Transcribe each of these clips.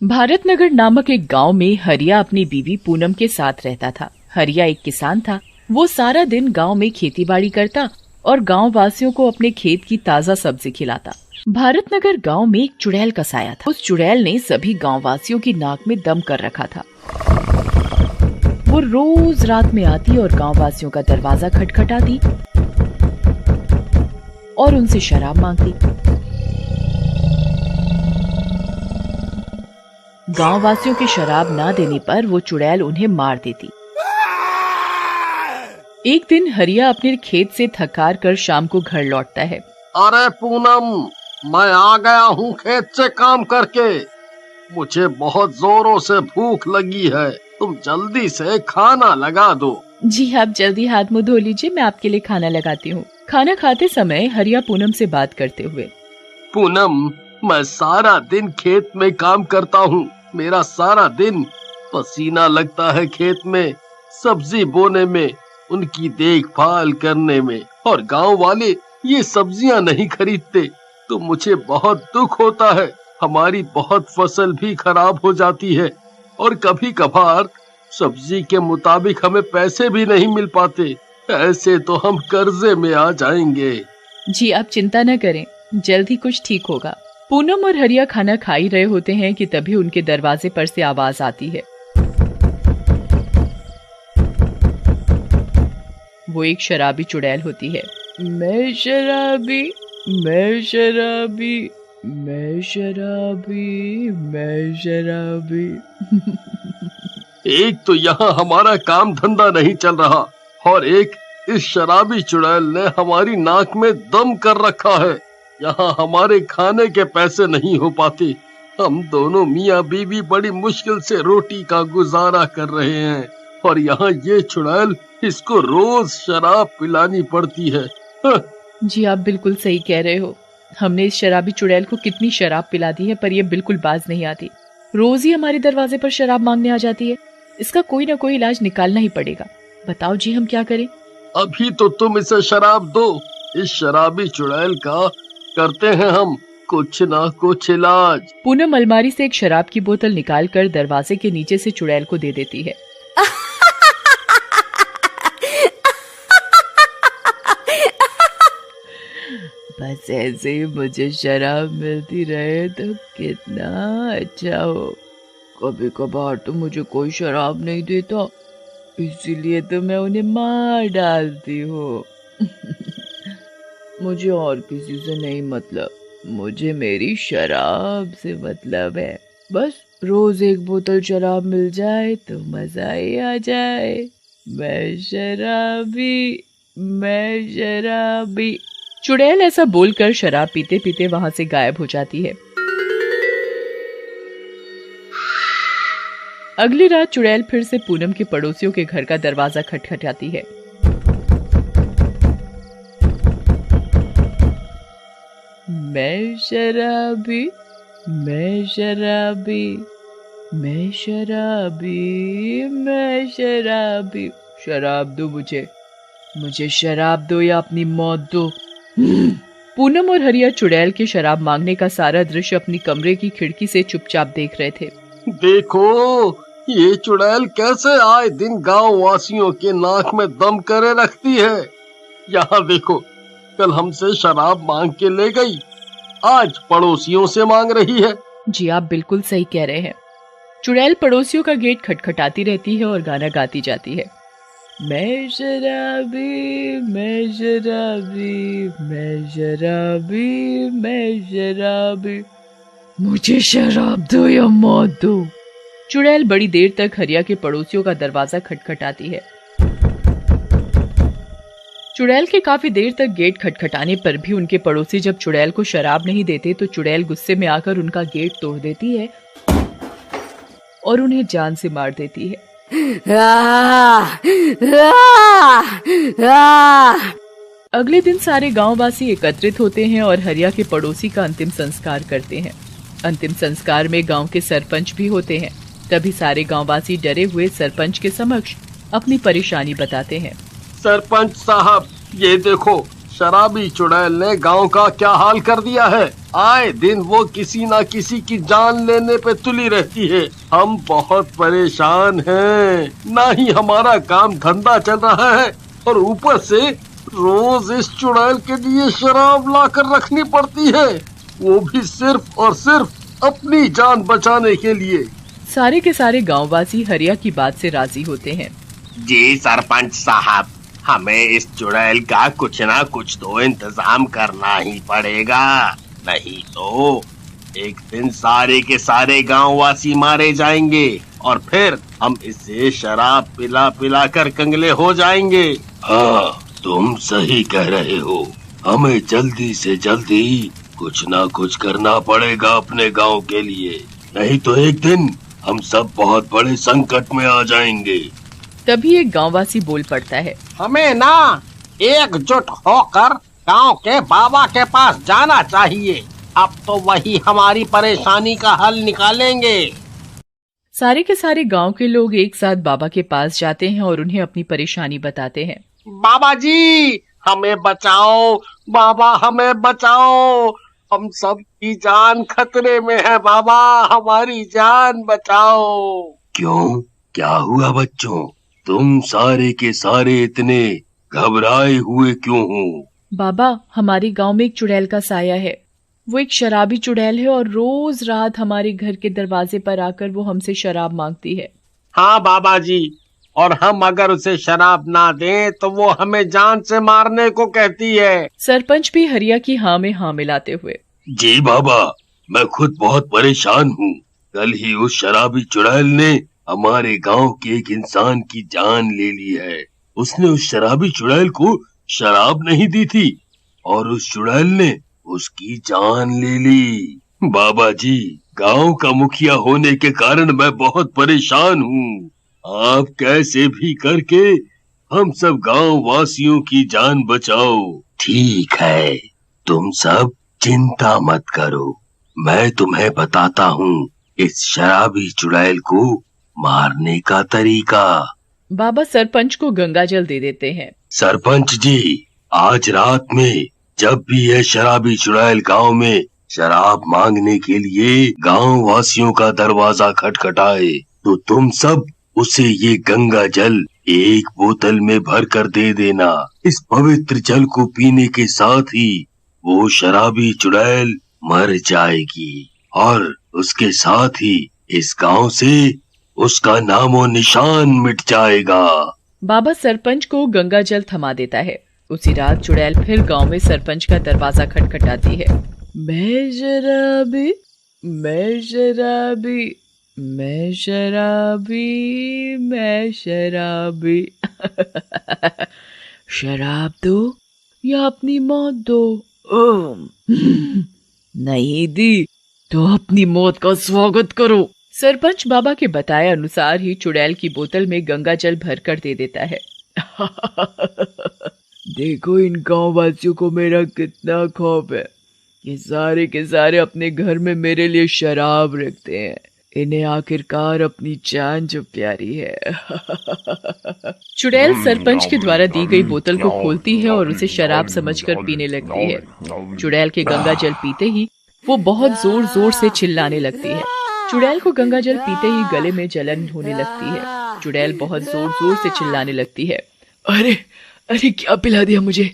भारतनगर नामक एक गांव में हरिया अपनी बीवी पूनम के साथ रहता था। हरिया एक किसान था। वो सारा दिन गांव में खेतीबाड़ी करता और गांव वासियों को अपने खेत की ताजा सब्जी खिलाता। भारतनगर गांव में एक चुड़ैल का साया था। उस चुड़ैल ने सभी गांव वासियों की नाक में दम कर रखा था। वो रोज रात में आती और गांव वासियों का दरवाजा खटखटाती और उनसे शराब मांगती। गांव वासियों के शराब ना देने पर वो चुड़ैल उन्हें मार देती। एक दिन हरिया अपने खेत से थकार कर शाम को घर लौटता है। अरे पूनम, मैं आ गया हूँ खेत से काम करके। मुझे बहुत जोरों से भूख लगी है, तुम जल्दी से खाना लगा दो। जी आप जल्दी हाथ मुंह धो लीजिए, मैं आपके लिए खाना लगाती हूँ। खाना खाते समय हरिया पूनम से बात करते हुए, पूनम, मैं सारा दिन खेत में काम करता हूँ। मेरा सारा दिन पसीना लगता है खेत में, सब्जी बोने में, उनकी देखभाल करने में, और गांव वाले ये सब्जियां नहीं खरीदते तो मुझे बहुत दुख होता है। हमारी बहुत फसल भी खराब हो जाती है और कभी कभार सब्जी के मुताबिक हमें पैसे भी नहीं मिल पाते। ऐसे तो हम कर्जे में आ जाएंगे। जी आप चिंता न करें, जल्द ही कुछ ठीक होगा। पूनम और हरिया खाना खा ही रहे होते हैं कि तभी उनके दरवाजे पर से आवाज आती है। वो एक शराबी चुड़ैल होती है। मैं शराबी, मैं शराबी, मैं शराबी, मैं शराबी। एक तो यहाँ हमारा काम धंधा नहीं चल रहा और एक इस शराबी चुड़ैल ने हमारी नाक में दम कर रखा है। यहाँ हमारे खाने के पैसे नहीं हो पाते। हम दोनों मियाँ बीवी बड़ी मुश्किल से रोटी का गुजारा कर रहे हैं और यहाँ ये चुड़ैल, इसको रोज शराब पिलानी पड़ती है। जी आप बिल्कुल सही कह रहे हो। हमने इस शराबी चुड़ैल को कितनी शराब पिला दी है, पर ये बिल्कुल बाज नहीं आती। रोज ही हमारे दरवाजे पर शराब मांगने आ जाती है। इसका कोई ना कोई इलाज निकालना ही पड़ेगा। बताओ जी हम क्या करें? अभी तो तुम इसे शराब दो। इस शराबी चुड़ैल का करते हैं हम कुछ ना कुछ इलाज। पूनम अलमारी से एक शराब की बोतल निकालकर दरवाजे के नीचे से चुड़ैल को दे देती है। बस ऐसे ही मुझे शराब मिलती रहे तो कितना अच्छा हो। कभी कभार तो मुझे कोई शराब नहीं देता, इसीलिए तो मैं उन्हें मार डालती हूँ। मुझे और किसी से नहीं मतलब, मुझे मेरी शराब से मतलब है। बस रोज एक बोतल शराब मिल जाए तो मजा ही आ जाए। मैं शराबी, मैं शराबी। चुड़ैल ऐसा बोलकर शराब पीते पीते वहां से गायब हो जाती है। अगली रात चुड़ैल फिर से पूनम के पड़ोसियों के घर का दरवाजा खटखटाती है। मैं शराबी, मैं शराबी, मैं शराबी, मैं शराबी। शराब दो मुझे, मुझे शराब दो या अपनी मौत दो। पूनम और हरिया चुड़ैल के शराब मांगने का सारा दृश्य अपनी कमरे की खिड़की से चुपचाप देख रहे थे। देखो, ये चुड़ैल कैसे आए दिन गांव वासियों के नाक में दम करे रखती है। यहाँ देखो, कल हमसे शराब मांग के ले गई, आज पड़ोसियों से मांग रही है। जी आप बिल्कुल सही कह रहे हैं। चुड़ैल पड़ोसियों का गेट खटखटाती रहती है और गाना गाती जाती है। मैं शराबी, मैं शराबी, मैं शराबी, मैं शराबी। मुझे शराब दो या मौत दो। चुड़ैल बड़ी देर तक हरिया के पड़ोसियों का दरवाजा खटखटाती है। चुड़ैल के काफी देर तक गेट खटखटाने पर भी उनके पड़ोसी जब चुड़ैल को शराब नहीं देते तो चुड़ैल गुस्से में आकर उनका गेट तोड़ देती है और उन्हें जान से मार देती है। अगले दिन सारे गांववासी एकत्रित होते हैं और हरिया के पड़ोसी का अंतिम संस्कार करते हैं। अंतिम संस्कार में गांव के सरपंच भी होते हैं। तभी सारे गांववासी डरे हुए सरपंच के समक्ष अपनी परेशानी बताते हैं। सरपंच साहब, ये देखो, शराबी चुड़ैल ने गांव का क्या हाल कर दिया है। आए दिन वो किसी ना किसी की जान लेने पे तुली रहती है। हम बहुत परेशान हैं, ना ही हमारा काम धंधा चल रहा है और ऊपर से रोज इस चुड़ैल के लिए शराब लाकर रखनी पड़ती है, वो भी सिर्फ और सिर्फ अपनी जान बचाने के लिए। सारे के सारे गांववासी हरिया की बात से राजी होते हैं। जी सरपंच साहब, हमें इस चुड़ैल का कुछ ना कुछ तो इंतजाम करना ही पड़ेगा, नहीं तो एक दिन सारे के सारे गांववासी मारे जाएंगे और फिर हम इसे शराब पिला पिला कर कंगले हो जाएंगे। हाँ, तुम सही कह रहे हो, हमें जल्दी से जल्दी कुछ ना कुछ करना पड़ेगा अपने गांव के लिए, नहीं तो एक दिन हम सब बहुत बड़े संकट में आ जाएंगे। तभी एक गांववासी बोल पड़ता है, हमें ना एकजुट होकर गांव के बाबा के पास जाना चाहिए, अब तो वही हमारी परेशानी का हल निकालेंगे। सारे के सारे गांव के लोग एक साथ बाबा के पास जाते हैं और उन्हें अपनी परेशानी बताते हैं। बाबा जी हमें बचाओ, बाबा हमें बचाओ, हम सब की जान खतरे में है, बाबा हमारी जान बचाओ। क्यों, क्या हुआ बच्चों, तुम सारे के सारे इतने घबराए हुए क्यों हो? बाबा, हमारे गांव में एक चुड़ैल का साया है। वो एक शराबी चुड़ैल है और रोज रात हमारे घर के दरवाजे पर आकर वो हमसे शराब मांगती है। हाँ बाबा जी, और हम अगर उसे शराब ना दें तो वो हमें जान से मारने को कहती है। सरपंच भी हरिया की हाँ में हाँ मिलाते हुए, जी बाबा, मैं खुद बहुत परेशान हूँ। कल ही उस शराबी चुड़ैल ने हमारे गांव के एक इंसान की जान ले ली है। उसने उस शराबी चुड़ैल को शराब नहीं दी थी और उस चुड़ैल ने उसकी जान ले ली। बाबा जी, गांव का मुखिया होने के कारण मैं बहुत परेशान हूँ। आप कैसे भी करके हम सब गांव वासियों की जान बचाओ। ठीक है, तुम सब चिंता मत करो, मैं तुम्हें बताता हूँ इस शराबी चुड़ैल को मारने का तरीका। बाबा सरपंच को गंगा जल दे देते हैं। सरपंच जी, आज रात में जब भी यह शराबी चुड़ैल गांव में शराब मांगने के लिए गांव वासियों का दरवाजा खटखटाए तो तुम सब उसे ये गंगा जल एक बोतल में भर कर दे देना। इस पवित्र जल को पीने के साथ ही वो शराबी चुड़ैल मर जाएगी और उसके साथ ही इस गांव से उसका नामो निशान मिट जाएगा। बाबा सरपंच को गंगा जल थमा देता है। उसी रात चुड़ैल फिर गांव में सरपंच का दरवाजा खटखटाती है। मैं शराबी, मैं शराबी, मैं शराबी, मैं शराबी। शराब दो या अपनी मौत दो। नहीं दी तो अपनी मौत का स्वागत करो। सरपंच बाबा के बताए अनुसार ही चुड़ैल की बोतल में गंगा जल भरकर दे देता है। देखो इन गांव वासियों को मेरा कितना खौफ है। ये सारे के सारे अपने घर में मेरे लिए शराब रखते हैं। इन्हें आखिरकार अपनी जान जो प्यारी है। चुड़ैल सरपंच के द्वारा दी गई बोतल को खोलती है और उसे शराब समझकर पीने लगती है। चुड़ैल के गंगा जल पीते ही वो बहुत जोर जोर से चिल्लाने लगती है। चुड़ैल को गंगा जल पीते ही गले में जलन होने लगती है। चुड़ैल बहुत जोर जोर से चिल्लाने लगती है। अरे अरे, क्या पिला दिया मुझे,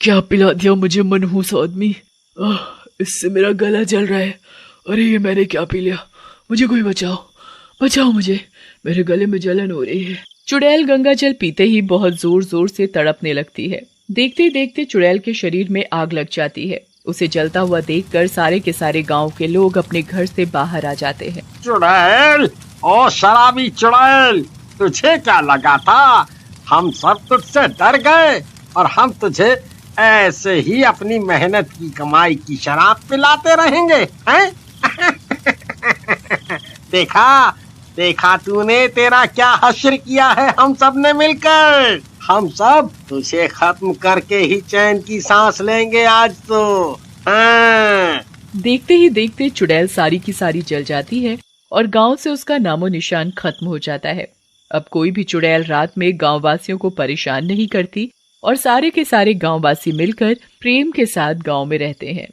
क्या पिला दिया मुझे मनहूस आदमी। इससे मेरा गला जल रहा है। अरे ये मैंने क्या पी लिया, मुझे कोई बचाओ, बचाओ मुझे, मेरे गले में जलन हो रही है। चुड़ैल गंगा जल पीते ही बहुत जोर जोर से तड़पने लगती है। देखते देखते चुड़ैल के शरीर में आग लग जाती है। उसे जलता हुआ देखकर सारे के सारे गांव के लोग अपने घर से बाहर आ जाते हैं। चुड़ैल, ओ शराबी चुड़ैल, तुझे क्या लगा था हम सब तुझसे डर गए और हम तुझे ऐसे ही अपनी मेहनत की कमाई की शराब पिलाते रहेंगे, हैं? देखा देखा तूने तेरा क्या हश्र किया है हम सब ने मिलकर। हम सब तुझे खत्म करके ही चैन की सांस लेंगे आज तो। हाँ। देखते ही देखते चुड़ैल सारी की सारी जल जाती है और गांव से उसका नामो निशान खत्म हो जाता है। अब कोई भी चुड़ैल रात में गांव वासियों को परेशान नहीं करती और सारे के सारे गांव वासी मिलकर प्रेम के साथ गांव में रहते हैं।